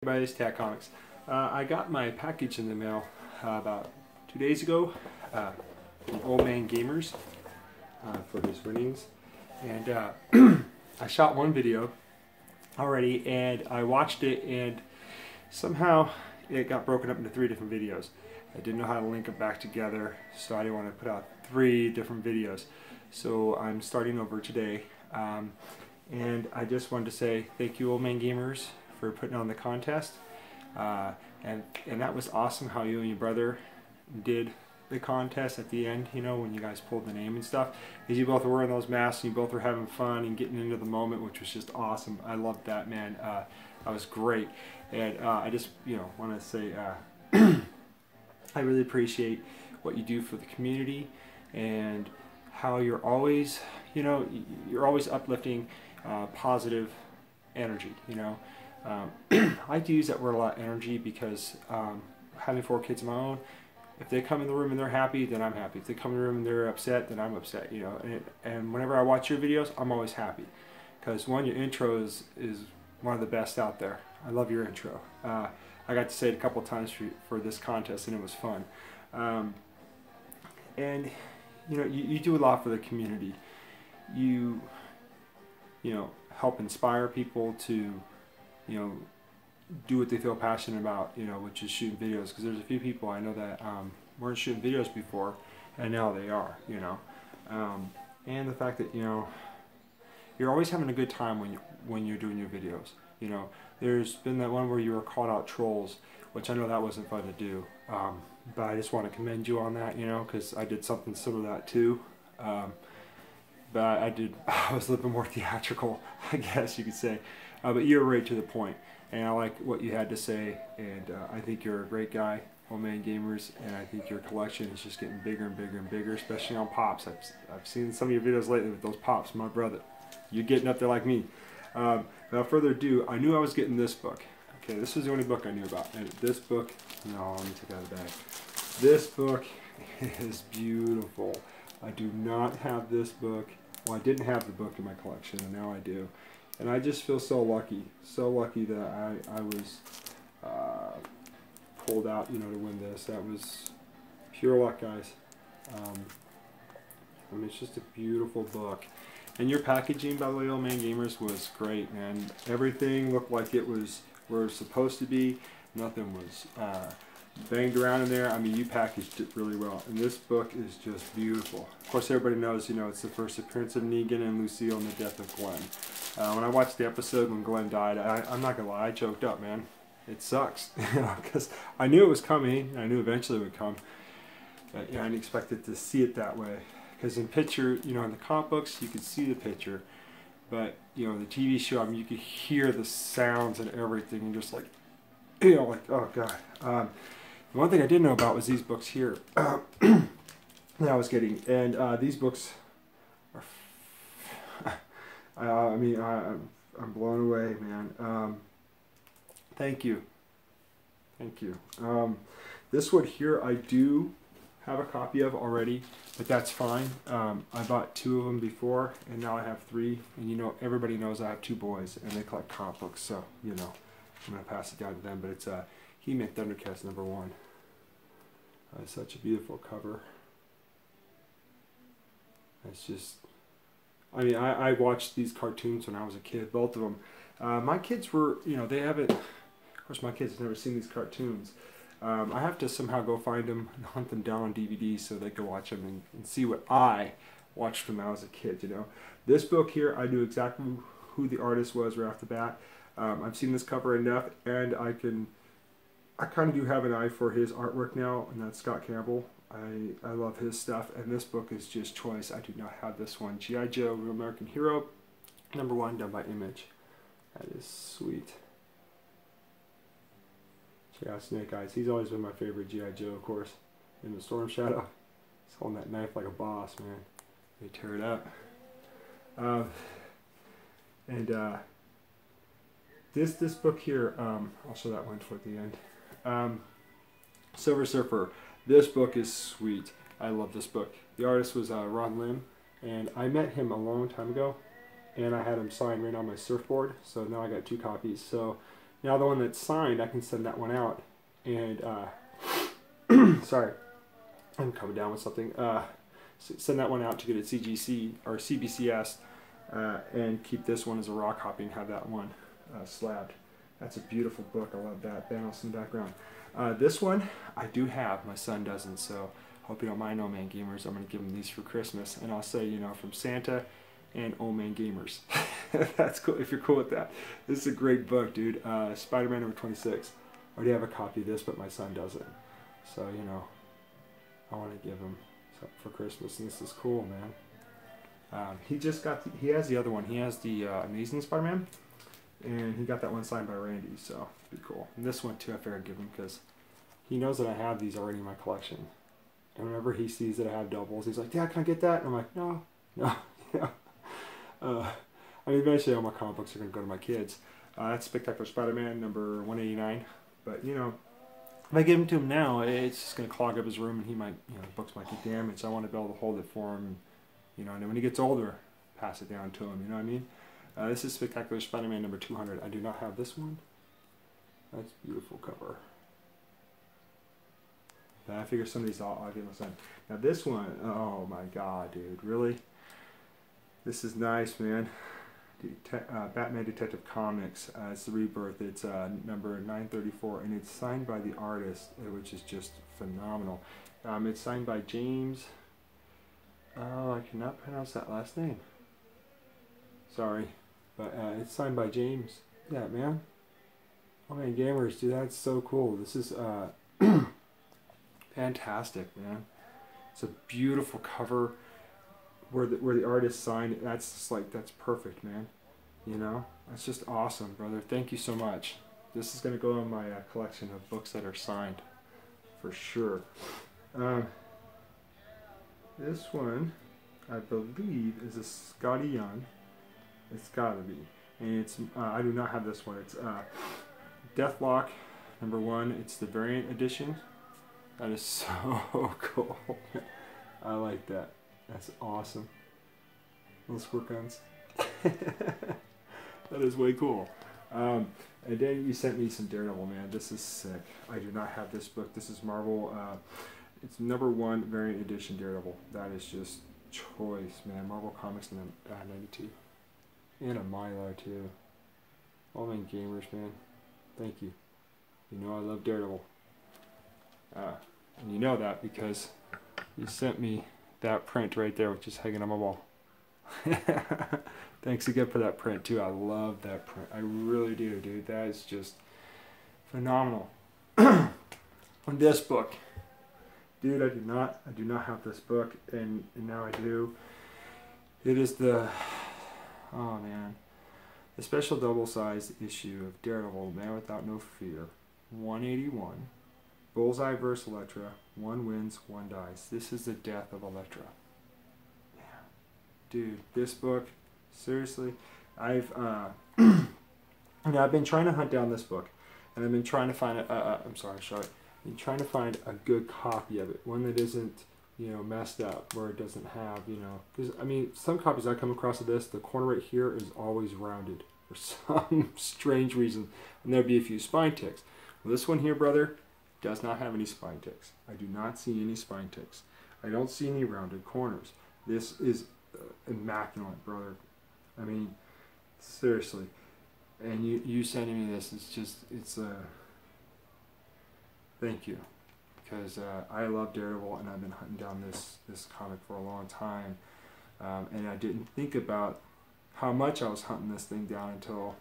Everybody's Tat Comics. I got my package in the mail about 2 days ago from OMG Gamers for his winnings, and I shot one video already, and I watched it, and somehow it got broken up into 3 different videos. I didn't know how to link them back together, so I didn't want to put out 3 different videos. So I'm starting over today, and I just wanted to say thank you, OMG Gamers, for putting on the contest, and that was awesome how you and your brother did the contest at the end, you know, when you guys pulled the name and stuff, because you both were wearing those masks and you both were having fun and getting into the moment, which was just awesome. I loved that, man. That was great, and I just, you know, want to say I really appreciate what you do for the community and how you're always, you know, you're always uplifting positive energy, you know. I like to use that word a lot, energy, because having 4 kids of my own, if they come in the room and they're happy, then I'm happy. If they come in the room and they're upset, then I'm upset, you know. And whenever I watch your videos, I'm always happy, because one, your intro is one of the best out there. I love your intro. I got to say it a couple times for this contest, and it was fun. And you know, you do a lot for the community. You know, help inspire people to, you know, do what they feel passionate about, you know, which is shooting videos, because there's a few people I know that weren't shooting videos before, and now they are, you know. And the fact that, you know, you're always having a good time when you're doing your videos, you know. There's been that one where you were called out trolls, which I know that wasn't fun to do, but I just want to commend you on that, you know, because I did something similar to that too. But I was a little bit more theatrical, I guess you could say. But you're right to the point, and I like what you had to say, and I think you're a great guy, OMG Gamers, and I think your collection is just getting bigger and bigger and bigger, especially on Pops. I've seen some of your videos lately with those Pops, my brother. You're getting up there like me. Without further ado, I knew I was getting this book. Okay, this was the only book I knew about, and this book, no, let me take out the bag. This book is beautiful. I do not have this book. Well, I didn't have the book in my collection, and now I do. And I just feel so lucky that I was pulled out, you know, to win this. That was pure luck, guys. I mean, it's just a beautiful book. And your packaging, by the way, OMG Gamers, was great, man. Everything looked like it was where it was supposed to be. Nothing was banged around in there. I mean, you packaged it really well, and this book is just beautiful. Of course, everybody knows, you know, it's the first appearance of Negan and Lucille and the death of Glenn. When I watched the episode when Glenn died, I'm not gonna lie, I choked up, man. It sucks, you know, because I knew it was coming, and I knew eventually it would come, but yeah, I didn't expect it to see it that way. Because in picture, you know, in the comic books, you could see the picture, but you know, the TV show, I mean, you could hear the sounds and everything, and just like, you know, like, oh god. The one thing I didn't know about was these books here that I was getting, and these books are, I mean, I'm blown away, man. Thank you. Thank you. This one here I do have a copy of already, but that's fine. I bought 2 of them before, and now I have 3, and you know, everybody knows I have 2 boys, and they collect comic books, so, you know, I'm going to pass it down to them, but it's He-Man Thundercats #1. It's such a beautiful cover. It's just, I mean, I watched these cartoons when I was a kid, both of them. My kids were, you know, they haven't, of course my kids have never seen these cartoons. I have to somehow go find them and hunt them down on DVD so they can watch them and see what I watched when I was a kid, you know. This book here, I knew exactly who the artist was right off the bat. I've seen this cover enough, and I kind of do have an eye for his artwork now, and that's Scott Campbell. I love his stuff, and this book is just choice. I do not have this one. G.I. Joe, Real American Hero, #1, done by Image. That is sweet. Check out Snake Eyes. He's always been my favorite G.I. Joe, of course. In the Storm Shadow. He's holding that knife like a boss, man. They tear it up. This book here, I'll show that one toward the end. Silver Surfer. This book is sweet. I love this book. The artist was Ron Lim, and I met him a long time ago, and I had him signed right on my surfboard, so now I got 2 copies. So Now the one that's signed, I can send that one out. And, sorry, I'm coming down with something. Send that one out to get at CGC or CBCS, and keep this one as a raw copy and have that one slabbed. That's a beautiful book. I love that. Thanos in the background. This one I do have. My son doesn't, so hope you don't mind, OMG Gamers. I'm going to give him these for Christmas, and I'll say, you know, from Santa and OMG Gamers. That's cool. If you're cool with that, this is a great book, dude. Spider-Man number 26. I already have a copy of this, but my son doesn't. So, you know, I want to give him something for Christmas, and this is cool, man. He just got, he has the other one. He has the Amazing Spider-Man, and he got that one signed by Randy, so it'd be cool. And this one, too, I figured I'd give him, because he knows that I have these already in my collection. And whenever he sees that I have doubles, he's like, Dad, can I get that? And I'm like, no, no, yeah. I mean, eventually all my comic books are going to go to my kids. That's Spectacular Spider-Man number 189. But, you know, if I give him to him now, it's just going to clog up his room, and he might, you know, the books might get damaged. I want to be able to hold it for him, you know, and then when he gets older, pass it down to him, you know what I mean? This is Spectacular Spider-Man number 200. I do not have this one. That's a beautiful cover. But I figure some of these I'll give my son. Now this one, oh my god, dude, really? This is nice, man. Batman Detective Comics. It's the Rebirth. It's number 934, and it's signed by the artist, which is just phenomenal. It's signed by James. Oh, I cannot pronounce that last name. Sorry, but it's signed by James. Yeah, man. OMG Gamers, dude, that's so cool. This is fantastic, man. It's a beautiful cover. Where the artist signed, that's just like, that's perfect, man. You know, that's just awesome, brother. Thank you so much. This is gonna go in my collection of books that are signed, for sure. This one, I believe, is a Scotty Young. It's gotta be, and it's I do not have this one. It's Deathlock number 1. It's the variant edition. That is so cool. I like that. That's awesome. Those squirt guns. That is way cool. And then you sent me some Daredevil, man. This is sick. I do not have this book. This is Marvel. It's number 1 variant edition Daredevil. That is just choice, man. Marvel Comics 92. And a Milo, too. OMG Gamers, man. Thank you. You know I love Daredevil. And you know that because you sent me that print right there, which is hanging on my wall. Thanks again for that print too. I love that print. I really do, dude. That is just phenomenal. On this book, dude, I do not have this book, and now I do. It is the, oh man, the special double-sized issue of Daredevil, Man Without No Fear, 181. Bullseye vs. Elektra. 1 wins, 1 dies. This is the death of Elektra. Man. Dude, this book, seriously, I've been trying to hunt down this book, and I've been trying to find I'm sorry, I've been trying to find a good copy of it, one that isn't, you know, messed up, where it doesn't have, you know, because I mean, some copies I come across of this, the corner right here is always rounded for some strange reason, and there'll be a few spine ticks. Well, this one here, brother, does not have any spine ticks. I do not see any spine ticks. I don't see any rounded corners. This is immaculate, brother. I mean, seriously. And you sending me this, it's just, it's thank you. Because I love Daredevil, and I've been hunting down this comic for a long time. And I didn't think about how much I was hunting this thing down until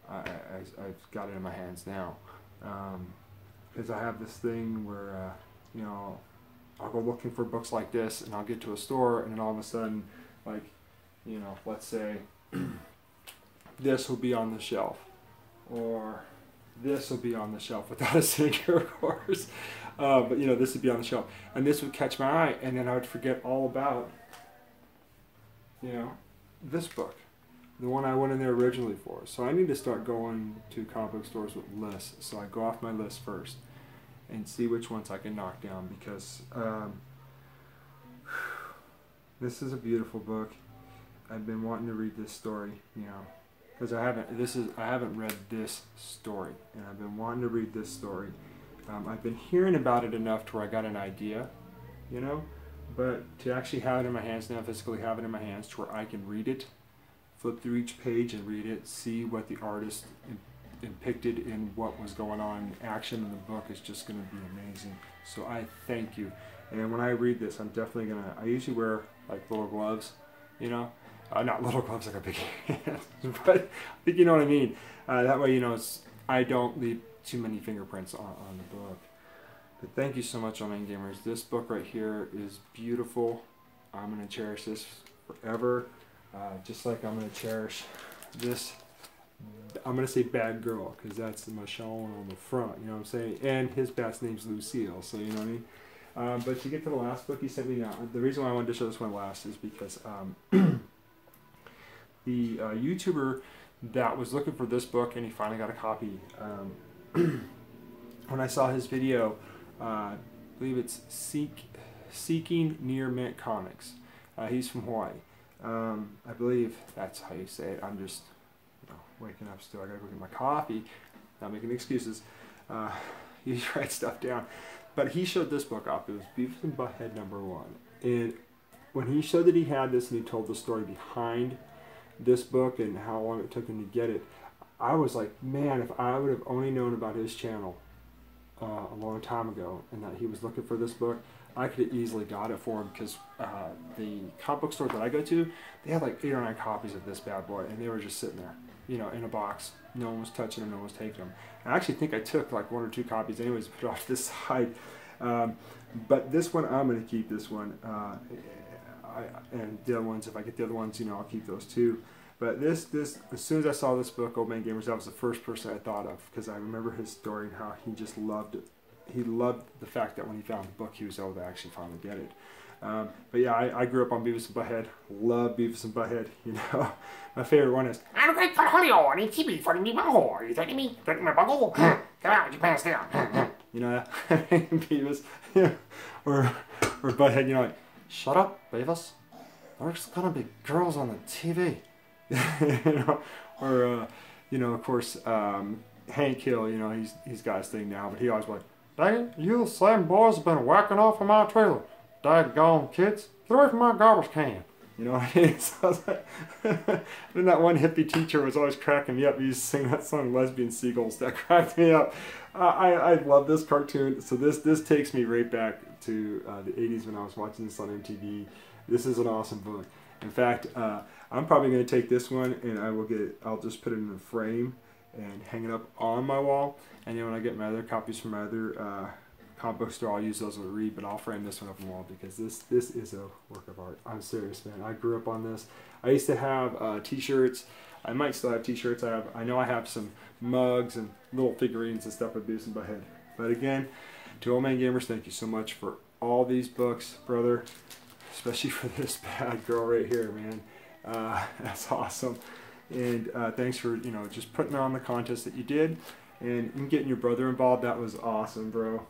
I've got it in my hands now. Because I have this thing where, you know, I'll go looking for books like this, and I'll get to a store, and then all of a sudden, like, you know, let's say this will be on the shelf, or this will be on the shelf without a signature, of course. But, you know, this would be on the shelf, and this would catch my eye, and then I would forget all about, you know, this book. The one I went in there originally for. So I need to start going to comic book stores with lists. So I go off my list first and see which ones I can knock down, because this is a beautiful book. I've been wanting to read this story, you know, because I haven't read this story, and I've been wanting to read this story. I've been hearing about it enough to where I got an idea, you know, but to actually have it in my hands now, physically have it in my hands to where I can read it, flip through each page and read it, see what the artist depicted in what was going on in action in the book is just going to be amazing. So I thank you. And when I read this, I'm definitely going to, I usually wear like little gloves, you know, not little gloves like a big hand, but I think you know what I mean. That way, you know, I don't leave too many fingerprints on the book. But thank you so much, OMG Gamers. This book right here is beautiful. I'm going to cherish this forever. Just like I'm going to cherish this, I'm going to say bad girl, because that's the Michonne on the front, you know what I'm saying? And his bat's name's Lucille, so you know what I mean? But to get to the last book he sent me now, the reason why I wanted to show this one last is because the YouTuber that was looking for this book, and he finally got a copy, when I saw his video, I believe it's Seeking Near Mint Comics. He's from Hawaii. I believe that's how you say it. I'm just waking up still. I gotta go get my coffee. Not making excuses. You write stuff down. But he showed this book off. It was Beavis and Butthead #1. And when he showed that he had this and he told the story behind this book and how long it took him to get it, I was like, man, if I would have only known about his channel a long time ago and that he was looking for this book, I could have easily got it for him, because the comic book store that I go to, they had like 8 or 9 copies of this bad boy, and they were just sitting there, you know, in a box. No one was touching them, no one was taking them. I actually think I took like 1 or 2 copies anyways to put off this side. But this one, I'm going to keep this one. And the other ones, if I get the other ones, you know, I'll keep those too. But this, as soon as I saw this book, OMG Gamers, that was the first person I thought of, because I remember his story and how he just loved it. He loved the fact that when he found the book, he was able to actually finally get it. But yeah, I grew up on Beavis and Butthead. Love Beavis and Butthead. You know, my favorite one is, I'm great for Hollywood. It's TV for me, butthole. You threatening me? Threatening my butthole? Come out, you pants down. you know, Beavis, or Butthead. You know, like, shut up, Beavis. There's gonna be girls on the TV. You know, or you know, of course, Hank Hill. You know, he's got his thing now, but he always like, dang it, you same boys have been whacking off of my trailer. Daggone kids, get away from my garbage can. You know what I mean? So I was like, then that one hippie teacher was always cracking me up. He used to sing that song, Lesbian Seagulls. That cracked me up. I love this cartoon. So this takes me right back to the 80s when I was watching this on MTV. This is an awesome book. In fact, I'm probably going to take this one and I'll just put it in a frame and hang it up on my wall. And then when I get my other copies from my other comic book store, I'll use those to read, but I'll frame this one up on the wall, because this is a work of art. I'm serious, man. I grew up on this. I used to have t-shirts. I might still have t-shirts. I know I have some mugs and little figurines and stuff with Beavis and Butthead. But again, to OMG Gamers, thank you so much for all these books, brother. Especially for this bad girl right here, man. That's awesome. And thanks for, you know, just putting on the contest that you did. And getting your brother involved, that was awesome, bro.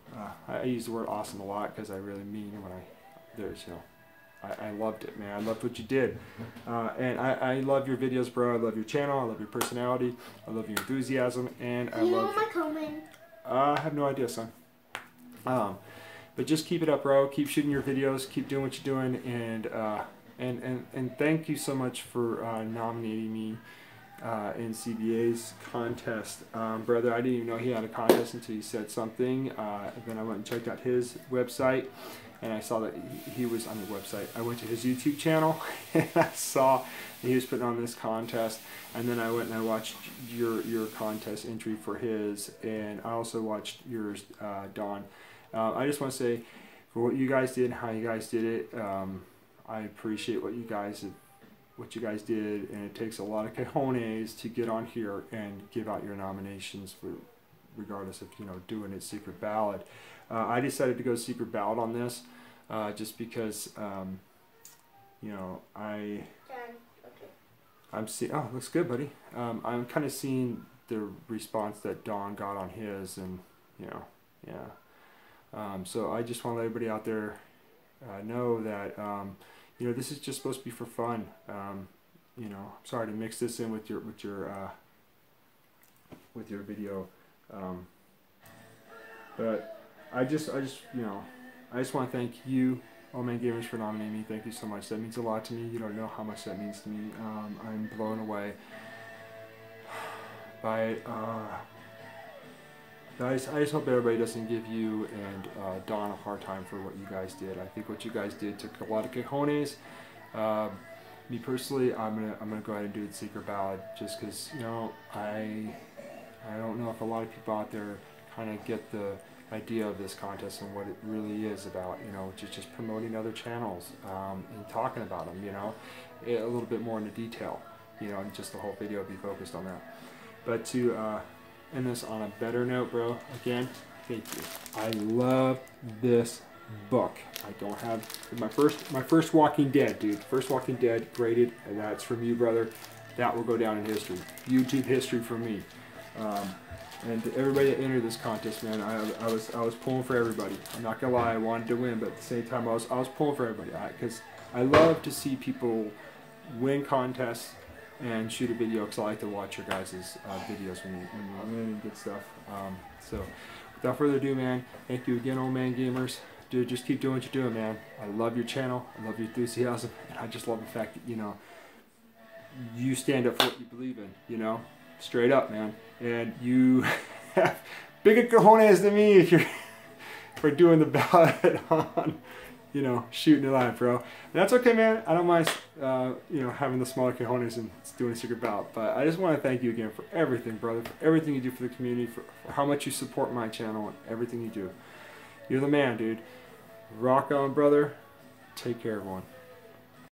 I use the word awesome a lot because I really mean when I loved it, man. I loved what you did. And I love your videos, bro. I love your channel. I love your personality. I love your enthusiasm. And I love... am I coming? I have no idea, son. But just keep it up, bro. Keep shooting your videos. Keep doing what you're doing. And thank you so much for nominating me in CBA's contest. Brother, I didn't even know he had a contest until you said something. Then I went and checked out his website, and I saw that he was on the website. I went to his YouTube channel, and I saw he was putting on this contest. And then I went and I watched your contest entry for his, and I also watched yours, Dawn. I just want to say, for what you guys did, how you guys did it, I appreciate what you guys did, and it takes a lot of cojones to get on here and give out your nominations, regardless of, you know, doing it secret ballot. I decided to go secret ballot on this, just because, you know, I'm seeing, oh, looks good, buddy. I'm kind of seeing the response that Dawn got on his, and, you know, yeah. So I just want to let everybody out there know that, you know, this is just supposed to be for fun. you know, I'm sorry to mix this in with your video, but I just you know, I just want to thank you, OMG Gamers, for nominating me. Thank you so much. That means a lot to me. You don't know how much that means to me. I'm blown away by it. I just hope everybody doesn't give you and Don a hard time for what you guys did. I think what you guys did took a lot of cojones. Me personally, I'm gonna go ahead and do the secret ballot just because, you know, I don't know if a lot of people out there kind of get the idea of this contest and what it really is about. You know, just promoting other channels and talking about them. You know, a little bit more into detail. You know, and just the whole video be focused on that. But to end this on a better note, bro, again, thank you. I love this book. I don't have my first Walking Dead, dude. First Walking Dead graded, and that's from you, brother. That will go down in history. YouTube history for me. And to everybody that entered this contest, man, I was pulling for everybody. I'm not gonna lie, I wanted to win, but at the same time, I was pulling for everybody because I love to see people win contests and shoot a video because I like to watch your guys' videos when you win and good stuff. So without further ado, man, thank you again, OMG Gamers. Dude, just keep doing what you're doing, man. I love your channel. I love your enthusiasm. And I just love the fact that, you know, you stand up for what you believe in, you know? Straight up, man. And you have bigger cojones than me if you're for doing the ballot on, you know, shooting it live, bro. And that's okay, man. I don't mind, you know, having the smaller cojones and doing a secret ballot. But I just want to thank you again for everything, brother. For everything you do for the community, for how much you support my channel and everything you do. You're the man, dude. Rock on, brother. Take care, everyone.